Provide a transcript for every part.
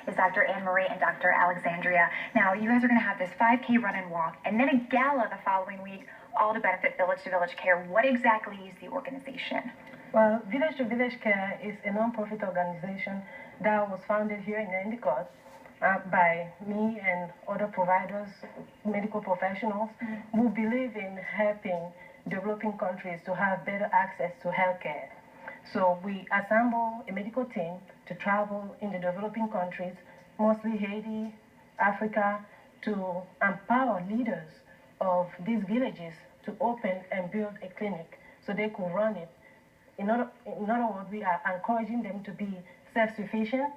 is Dr. Anne Marie and Dr. Alexandria. Now, you guys are going to have this 5K run and walk, and then a gala the following week, all to benefit Village to Village Care. What exactly is the organization? Well, Village to Village Care is a non-profit organization that was founded here in Endicott by me and other providers, medical professionals, who believe in helping developing countries to have better access to healthcare. So we assemble a medical team to travel in the developing countries, mostly Haiti, Africa, to empower leaders of these villages to open and build a clinic so they could run it. In other words, we are encouraging them to be self-sufficient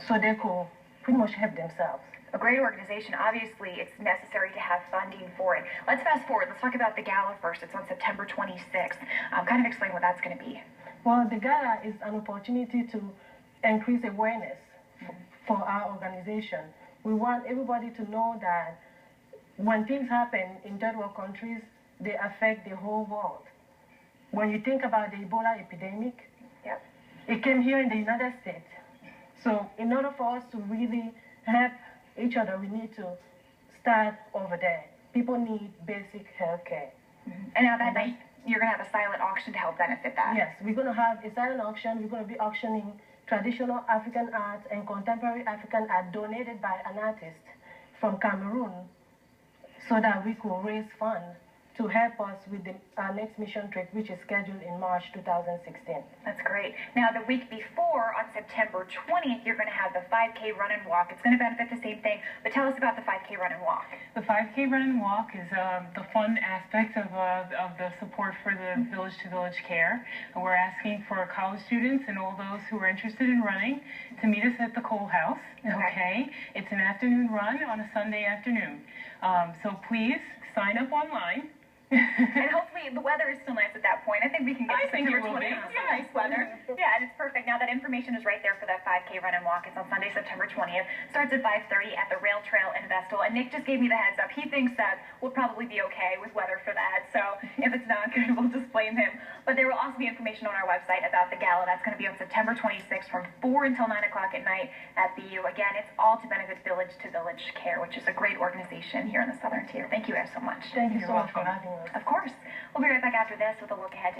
so they could pretty much help themselves. A great organization. Obviously, it's necessary to have funding for it. Let's fast forward. Let's talk about the gala first. It's on September 26th. Kind of explain what that's going to be. Well, the gala is an opportunity to increase awareness for our organization. We want everybody to know that when things happen in third world countries, they affect the whole world. When you think about the Ebola epidemic, it came here in the United States. So in order for us to really help each other, we need to start over there. People need basic health care. And now that night, you're going to have a silent auction to help benefit that. Yes, we're going to have a silent auction. We're going to be auctioning traditional African art and contemporary African art donated by an artist from Cameroon so that we could raise funds to help us with our next mission trip, which is scheduled in March 2016. That's great. Now, the week before, on September 20th, you're going to have the 5K run and walk. It's going to benefit the same thing, but tell us about the 5K run and walk. The 5K run and walk is the fun aspect of the support for the Village to Village Care. And we're asking for college students and all those who are interested in running to meet us at the Cole House. Okay? It's an afternoon run on a Sunday afternoon. So please sign up online. And hopefully the weather is still nice at that point. I think we can get September 20th. Yeah, nice weather. Yeah, and it's perfect. Now that information is right there for that 5K run and walk. It's on Sunday, September 20th. Starts at 5:30 at the Rail Trail in Vestal. And Nick just gave me the heads up. He thinks that we'll probably be okay with weather for that. So if it's not good, we'll just blame him. But there will also be information on our website about the gala. That's going to be on September 26th from 4 until 9 o'clock at night at BU. Again, it's all to benefit Village to Village Care, which is a great organization here in the Southern Tier. Thank you guys so much. Thank you so much for having us. Of course. We'll be right back after this with a look ahead to